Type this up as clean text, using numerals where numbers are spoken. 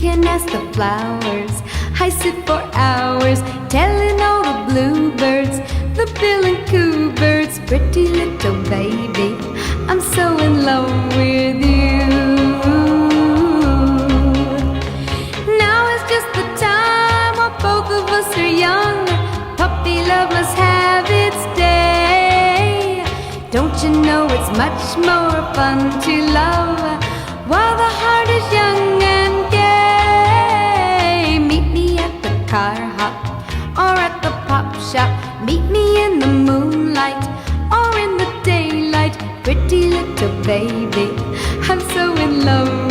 can ask the flowers. I sit for hours telling all the bluebirds, the bill and coo birds, pretty little baby, I'm so in love with you. Now is just the time while both of us are young. Puppy love must have its day. Don't you know it's much more fun to love while the heart is young and gay? Meet me at the car hop or at the pop shop. Meet me in the moonlight or in the daylight. Pretty little baby, I'm so in love